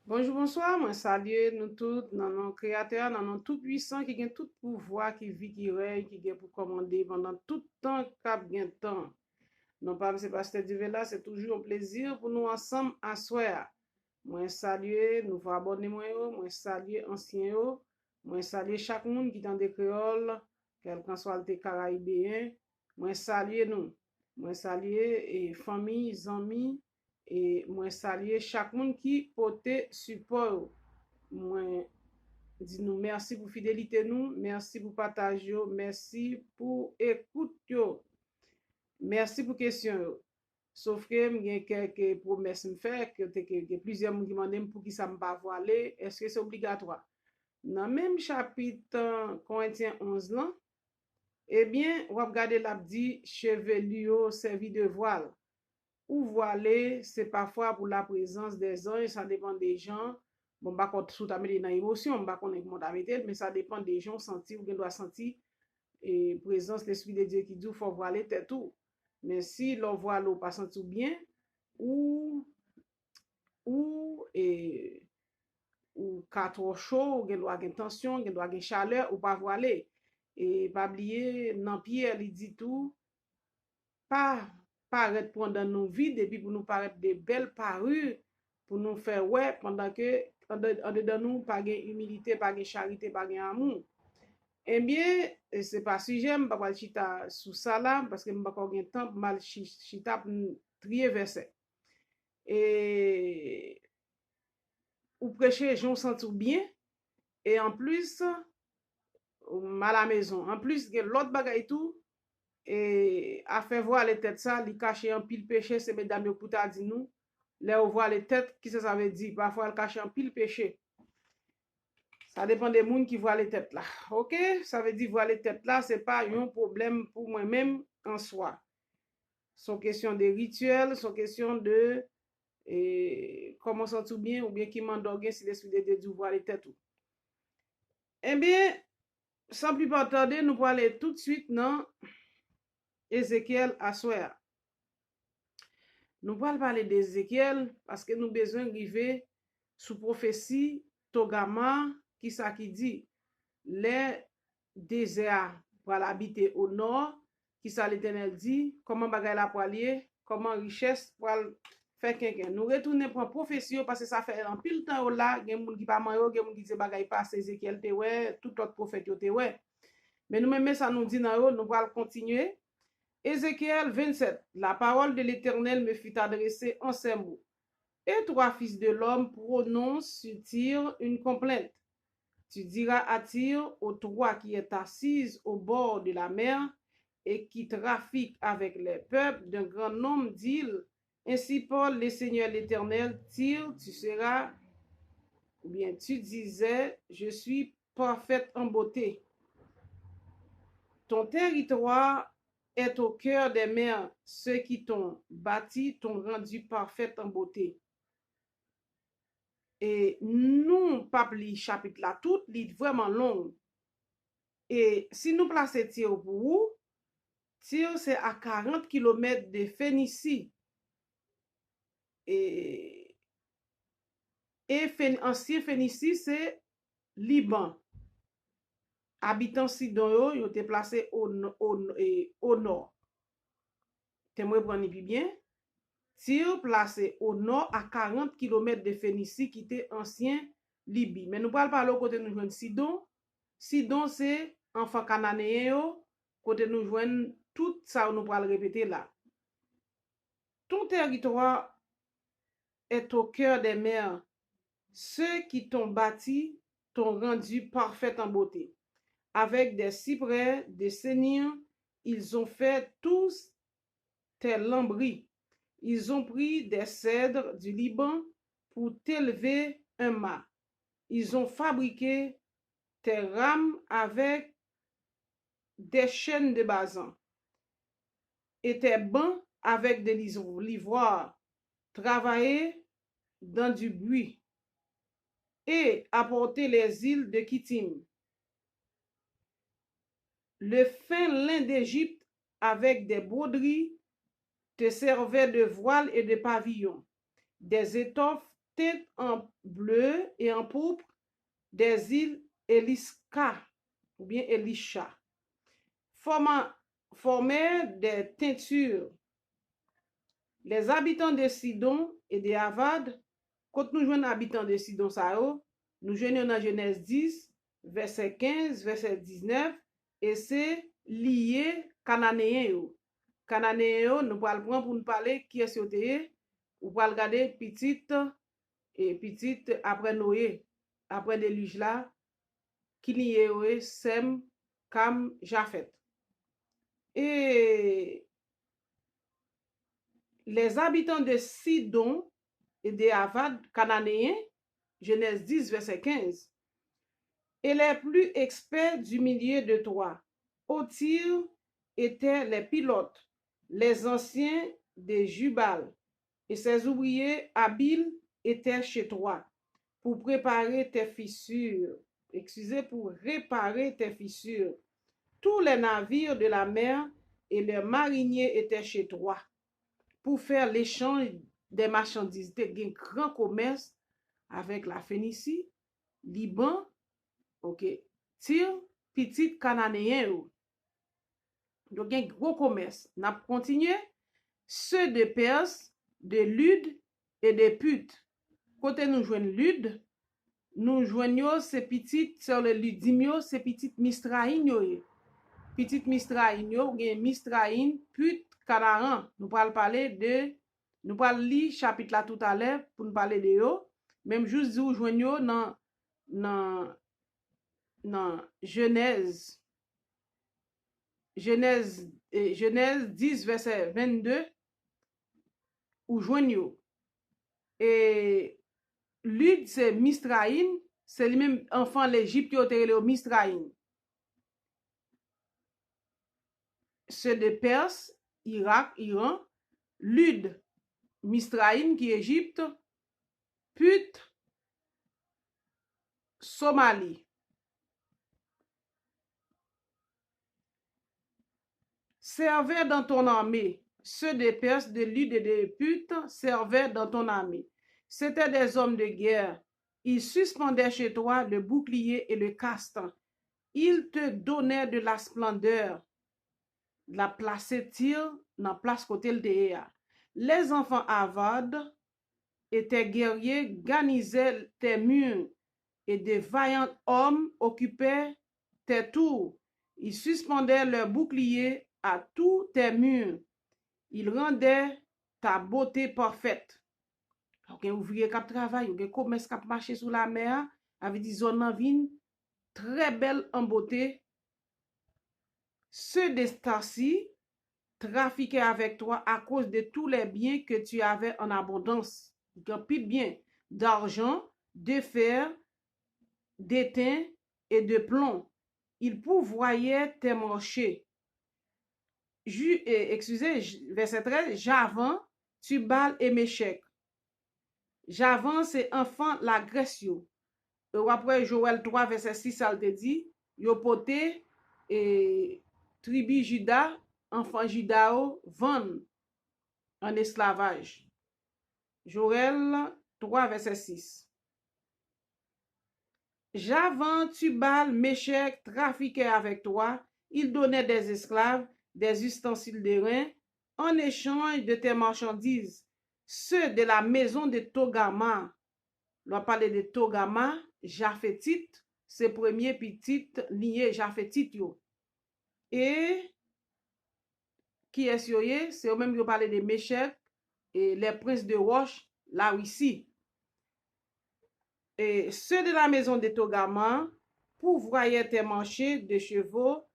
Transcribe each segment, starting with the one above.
Bonjour, bonsoir, moi salue nous tous, dans nos créateurs, dans nos tout puissants qui ont tout pouvoir, qui vit, qui règne, qui ont pour commander pendant tout temps, cap gain temps. Non pas c'est pasteur Duvela, c'est toujours un plaisir pour nous ensemble à soir. Moi salue, nouveau abonné moi salue ancien yo, moi salue chaque monde qui dans des créoles, quel qu'en soit le caribéen, moi salue nous. Moi salue et famille, amis et moi salue chaque monde qui porte support. Moi dis nous merci pour fidélité nous, merci pour partage yo, merci pour écoute yo. Merci pour question yo. Sauf que j'ai quelques promesses me faire que plusieurs monde qui demandent pour qui ça me pas voiler, est-ce que c'est obligatoire? Dans même chapitre Corinthiens 11 là, eh bien, on va regarder l'a dit chevelu yo servi de voile. Ou voilé, c'est parfois pour la présence des anges, ça dépend des gens. Bon, pas contre sous ta dans émotion, pas contre comment ta mais ça dépend des gens sentir ou bien doit sentir et présence l'esprit de Dieu qui dit faut voiler tête tout. Mais si l'on voit l'eau pas sentir bien ou et ou ka trop chaud, ou gen doit gen tension, gen doit gen chaleur ou pas voiler. Et pas oublier dans Pierre il dit tout pas paraître pendant nos vides et puis pour nous paraître des belles parures pour nous faire ouais pendant que en dedans nous pas gen humilité, pas gen charité, pas gen amour. Eh bien, c'est pas sujet, m'pa pas chita sous ça là parce que m'pa pas gen temps pour mal chita pour trier verset. Et ou prêcher gens sentir bien et en plus à la maison. En plus gen l'autre bagay tout et a fait voir les têtes ça, li cacher un pile péché, c'est mesdames yo pour ta dit nous. Là on voit les têtes, qui ça veut dire? Parfois elle cache un pile péché. Ça dépend des gens qui voient les têtes là. OK? Ça veut dire voir les têtes là, c'est pas un problème pour moi-même en soi. Sont question de rituels, sont question de comment sentir bien ou bien qui m'endorguer si l'esprit de Dieu voit les têtes. Eh bien, sans plus tarder, nous allons aller tout de suite dans Ézéchiel à soir. Nous allons parler d'Ézéchiel parce que nous avons besoin d'arriver sous prophétie Togama qui ça qui dit les déserts pour habiter au nord, qui ça l'Éternel dit, comment bagay la pour allier, comment richesse pour faire quelqu'un. Nous retournons pour prophétie parce que ça fait un pile temps là, gen moun qui pas mayo, gen moun qui dit bagay pas Ézéchiel te ouais, tout autre prophète te ouais. Mais nous même ça nous dit dans nous allons continuer. Ézéchiel 27. La parole de l'Éternel me fut adressée en ces mots. Et toi, fils de l'homme, prononce sur Tyr une complainte. Tu diras à Tyr, aux toi qui est assise au bord de la mer et qui trafique avec les peuples d'un grand nombre d'îles. Ainsi parle le Seigneur l'Éternel, Tyr, tu seras, ou bien tu disais, je suis parfaite en beauté. Ton territoire est au cœur des mers. Ceux qui t'ont bâti t'ont rendu parfaite en beauté. Et nous, pas li chapitre là, tout lit vraiment long. Et si nous plaçons Tyr pour vous, Tyr c'est à 40 km de Phénicie. Et ancien Phénicie, c'est Liban. Habitants Sidon yo, yo te placé au nord. T'aimerais prendre bien? Tyr placé au nord à 40 km de Phénicie qui était ancien Libye. Mais nous parlons pas l'autre côté nous joindre Sidon. Sidon c'est enfant cananéen yo, côté nous joindre tout ça nous parlons répéter là. Ton territoire est au cœur des mers. Ceux qui t'ont bâti t'ont rendu parfait en beauté. Avec des cyprès, des seigneurs, ils ont fait tous tes lambris. Ils ont pris des cèdres du Liban pour t'élever un mât. Ils ont fabriqué tes rames avec des chaînes de basan et tes bancs avec de l'ivoire travaillés dans du buis et apporter les îles de Kittim. Le fin lin d'Égypte avec des broderies te servait de voile et de pavillon. Des étoffes teintes en bleu et en pourpre des îles Elisca ou bien Elisha, formaient des teintures. Les habitants de Sidon et de Avad, quand nous jouons habitants de Sidon, nous jouons dans Genèse 10, verset 15, verset 19, et c'est lié Cananéen. Cananéen, nous allons prendre pour nous parler qui est sur terre, ou pour regarder petite et petite après Noé, après déluge là, qui lié Sem, Cam, Japhet. Et les habitants de Sidon et de Avad, cananéens, Genèse 10, verset 15, et les plus experts du milieu de toi. Au tir étaient les pilotes, les anciens de Jubal, et ses ouvriers habiles étaient chez toi pour préparer tes fissures. Pour réparer tes fissures. Tous les navires de la mer et les mariniers étaient chez toi pour faire l'échange des marchandises. C'était un grand commerce avec la Phénicie, Liban, ok, Tyr, petit cananéen. Donc, un gros commerce. On a continué. Ceux de Perse, de Lud et de Put. Côté nous joignons Lud, nous joignons ces petites, sur le Ludimio, ces petites Mistraïn. Petite Mistraïn, Mistraïn, Put, Canaan. Nous allons parler de, nous allons lire chapitre là tout à l'heure pour nous parler de eux. Même juste dire joignons dans Genèse 10, verset 22, ou joignons. Et Lud, c'est Mistraïn, c'est le même enfant l'Égypte qui a été Mistraïn. Ceux de Perse, Irak, Iran, Lud, Mistraïn qui est Égypte, Put, Somalie. Servaient dans ton armée. Ceux de Perse, de Lud et de Put servaient dans ton armée. C'étaient des hommes de guerre. Ils suspendaient chez toi le bouclier et le castan. Ils te donnaient de la splendeur. La place tire dans place côté le DEA. Les enfants Avad étaient guerriers, garnisaient tes murs et de vaillants hommes occupaient tes tours. Ils suspendaient leurs boucliers à tous tes murs. Ils rendaient ta beauté parfaite. Donc, un ouvrier qui travaille, un commerce qui marche sous la mer, avec des zones en vigne, très belle en beauté. Ceux de Starcy trafiquaient avec toi à cause de tous les biens que tu avais en abondance. Plus bien d'argent, de fer, d'étain et de plomb. Ils pourvoyaient tes marchés. Verset 13, Javan, Tubal et Méchec. Javan, c'est enfant l'agression. Après Joël 3, verset 6, ça te dit, yo poté et tribu Juda, enfant Judao, vend en esclavage. Joël 3, verset 6. Javan, Tubal, Méchec trafiquaient avec toi. Ils donnaient des esclaves, des ustensiles de rein, en échange de tes marchandises. Ceux de la maison de Togama, on va parler de Togama, Japhétite, c'est premier petit lié Japhétite. Et qui est sur eux, c'est eux même qui parler de Méchec et les princes de Roche, là ici. Et ceux de la maison de Togama pourvoyaient tes marchés de chevaux,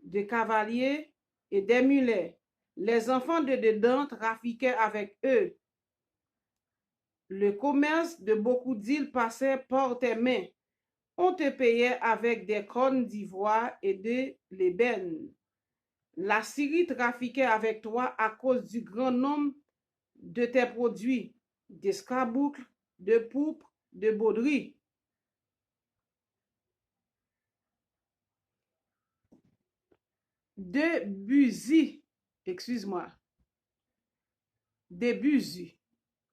de cavaliers et des mulets. Les enfants de dedans trafiquaient avec eux. Le commerce de beaucoup d'îles passait par tes mains. On te payait avec des cornes d'ivoire et de l'ébène. La Syrie trafiquait avec toi à cause du grand nombre de tes produits, d'escarboucles, de pourpre, de bauderie. De Buzi, excuse-moi, de Buzi,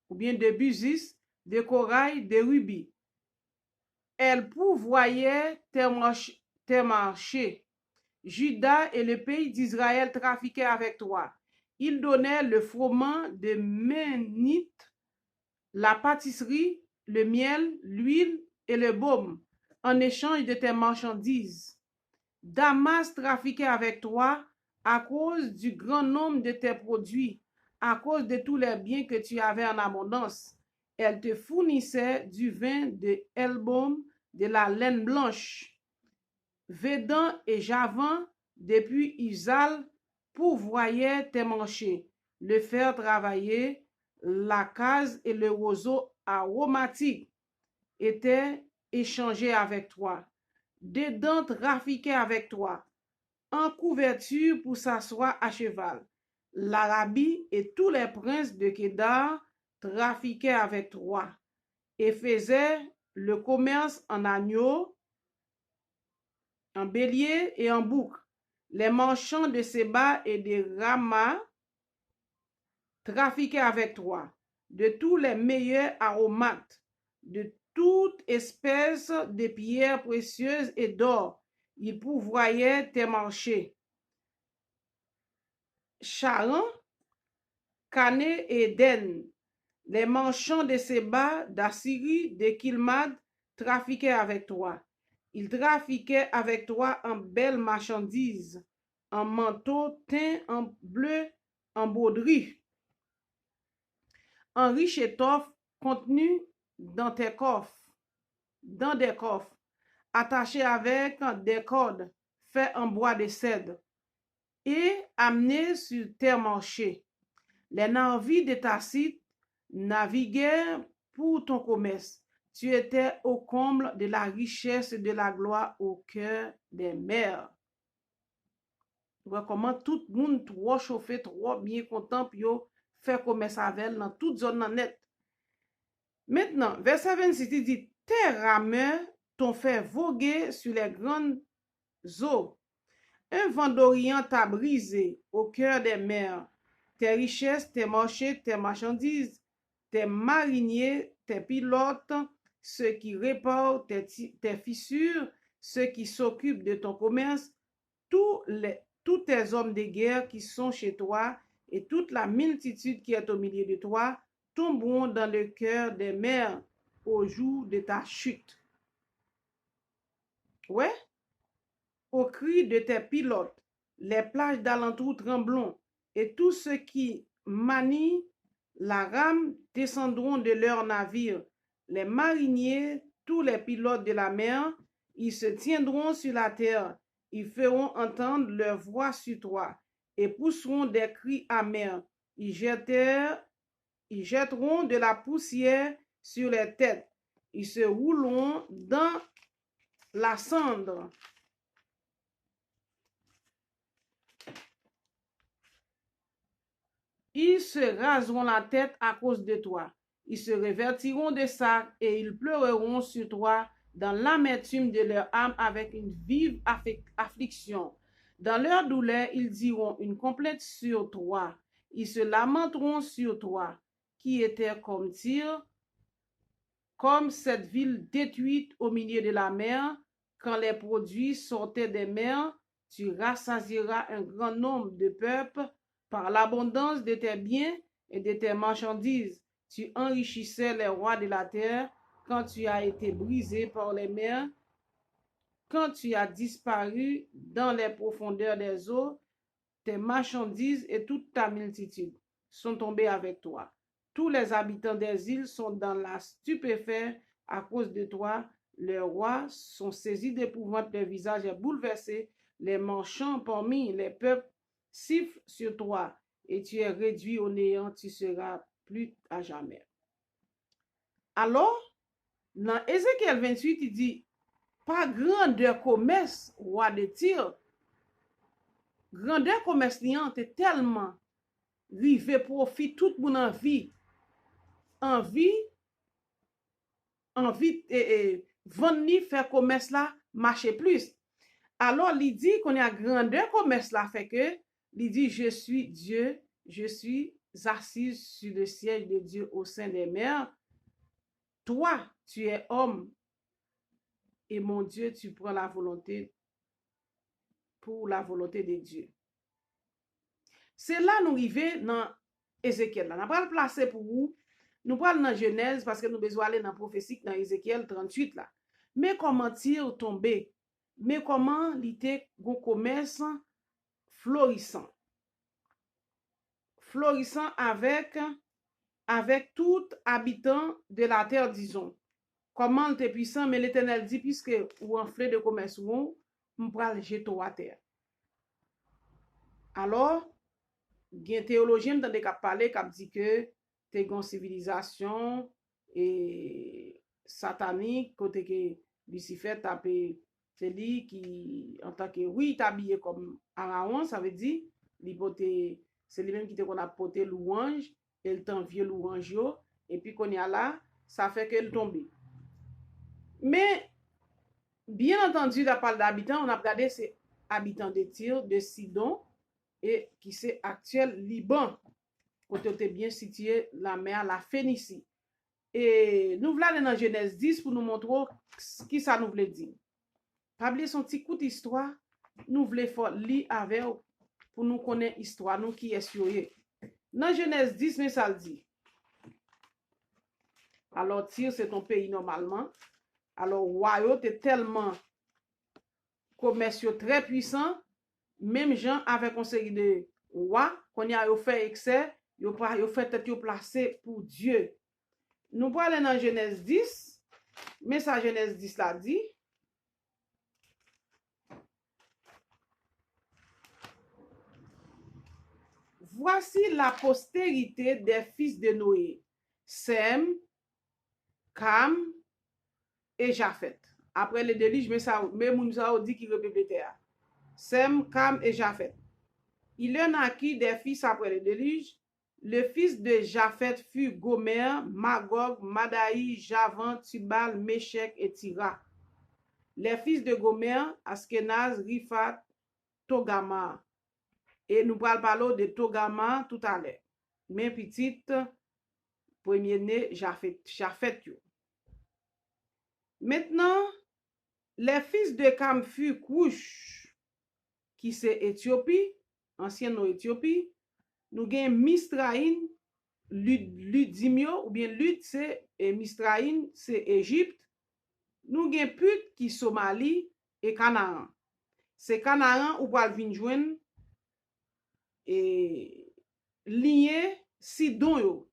ou bien de Buzis, de corail, de rubis. Elle pourvoyait tes marchés. Juda et le pays d'Israël trafiquaient avec toi. Ils donnaient le froment de Ménite, la pâtisserie, le miel, l'huile et le baume en échange de tes marchandises. Damas trafiquait avec toi à cause du grand nombre de tes produits, à cause de tous les biens que tu avais en abondance. Elle te fournissait du vin de Helbom, de la laine blanche. Védan et Javan, depuis Uzal, pourvoyaient tes marchés, le fer travaillé, la case et le roseau aromatique étaient échangés avec toi. Dédan trafiquait avec toi, en couverture pour s'asseoir à cheval. L'Arabie et tous les princes de Kédar trafiquaient avec toi et faisaient le commerce en agneaux, en bélier et en bouc. Les marchands de Séba et de Rama trafiquaient avec toi de tous les meilleurs aromates, de toute espèce de pierres précieuses et d'or. Ils pourvoyaient tes marchés. Charan, Cané et Den, les marchands de Séba, d'Assyrie, de Kilmad, trafiquaient avec toi. Ils trafiquaient avec toi en belles marchandises, en manteaux teints en bleu, en broderie, en riche étoffe contenue dans tes coffres, dans des coffres, attachés avec des cordes faits en bois de cèdre et amenés sur tes marchés. Les navires de ta site naviguaient pour ton commerce. Tu étais au comble de la richesse et de la gloire au cœur des mers. Comment tout le monde trop chauffé, trop bien content pour faire commerce avec elle dans toute zone net. Maintenant, verset 26, il dit, tes rameurs t'ont fait voguer sur les grandes eaux. Un vent d'Orient t'a brisé au cœur des mers. Tes richesses, tes marchés, tes marchandises, tes mariniers, tes pilotes, ceux qui réparent tes fissures, ceux qui s'occupent de ton commerce, tous tes hommes de guerre qui sont chez toi et toute la multitude qui est au milieu de toi tomberont dans le cœur des mers au jour de ta chute. Ouais? Au cri de tes pilotes, les plages d'alentour trembleront, et tous ceux qui manient la rame descendront de leurs navires. Les mariniers, tous les pilotes de la mer, ils se tiendront sur la terre, ils feront entendre leur voix sur toi, et pousseront des cris amers. Ils jetteront de la poussière sur les têtes, ils se rouleront dans la cendre. Ils se raseront la tête à cause de toi. Ils se revêtiront de sacs et ils pleureront sur toi dans l'amertume de leur âme avec une vive affliction. Dans leur douleur, ils diront une complainte sur toi. Ils se lamenteront sur toi, qui était comme Tyr, comme cette ville détruite au milieu de la mer. Quand les produits sortaient des mers, tu rassasieras un grand nombre de peuples. Par l'abondance de tes biens et de tes marchandises, tu enrichissais les rois de la terre quand tu as été brisé par les mers, quand tu as disparu dans les profondeurs des eaux, tes marchandises et toute ta multitude sont tombées avec toi. Tous les habitants des îles sont dans la stupéfaite à cause de toi. Les rois sont saisis d'épouvante, leur visage est bouleversé. Les marchands parmi les peuples siffle sur toi et tu es réduit au néant, tu seras plus à jamais. Alors, dans Ézéchiel 28, il dit, pas grandeur commerce, roi de Tyr. Grandeur commerce liante est tellement rivé profit tout mon envie vendre faire commerce là marcher plus. Alors, il dit qu'on a grandeur commerce là fait que il dit, je suis Dieu, je suis assise sur le siège de Dieu au sein des mers. toi, tu es homme, et mon Dieu, tu prends la volonté pour la volonté de Dieu. C'est là nous arrivons dans Ézéchiel. Nous allons le placer pour vous. Nous parlons dans Genèse parce que nous besoin aller dans prophétie dans Ézéchiel 38 là. Mais comment tire tomber? Mais comment l'ité gon commerce florissant? Florissant avec tout habitant de la terre, disons. Comment le puissant, mais l'Éternel dit, puisque ou enflé de commerce ou on pral jeter à terre. Alors, gen théologien dans des cas parler qui dit que t'es une civilisation et satanique côté que Lucifer tapé c'est lui qui en tant que oui habillé comme Aaron, ça veut dire c'est lui-même qui te qu'on a porté louange et le temps vieux louange yo, et puis qu'on y a là ça fait qu'elle tombe. Mais bien entendu la parole d'habitants, on a regardé ces habitants de Tyr, de Sidon et qui c'est actuel Liban, côté était bien situé la mer la Phénicie. Et nous voilà dans Genèse 10 pour nous montrer qui ça nous voulait dire. Pas son petit coup d'histoire, nous voulons lire avec pour nous connaître l'histoire, nous qui est sur eux. Dans Genèse 10, mais ça le dit. Alors, Tyr, c'est ton pays normalement. Alors, Royaume est tellement commerciaux très puissant, même gens avec une série de rois, qu'on y a fait excès, yo fait tête yo placé pour Dieu. Nous parlons dans Genèse 10, mais ça Genèse 10 là dit, voici la postérité des fils de Noé, Sem, Cam et Japhet. Après le déluge, mais ça, même nous a dit qu'il répétait. Sem, Cam et Japhet. Il en a qui des fils après le déluge. Le fils de Japhet fut Gomer, Magog, Madaï, Javan, Tubal, Meshech et Tira. Les fils de Gomer, Askenaz, Rifat, Togama. Et nous parlons de Togama tout à l'heure. Mais petite, premier-né, Japhet. Maintenant, les fils de Cam fut Couche, qui c'est Éthiopie, ancienne Éthiopie. Nous avons Misraïn, Ludimio, ou bien Lud, c'est Misraïn, c'est Égypte. Nous avons Put, qui Somalie, et Canaan. C'est Canaan ou va venir joindre et lié Sidon yo.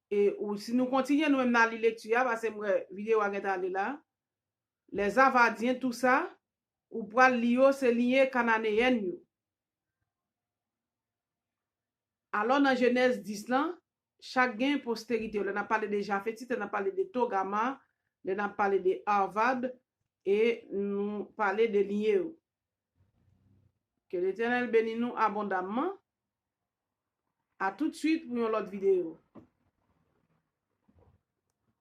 Et ou si nous continuons nous même dans la lecture parce que la vidéo a été là, les Avadiens tout ça ou pour lié c'est lié cananéen yo. Alors dans Genèse 10 là, chaque gain postérité, on a parlé de Japhétite, on a parlé de Togama, on a parlé de Arvad et nous parlé de lié. Que l'Éternel bénisse nous abondamment. À tout de suite pour une autre vidéo.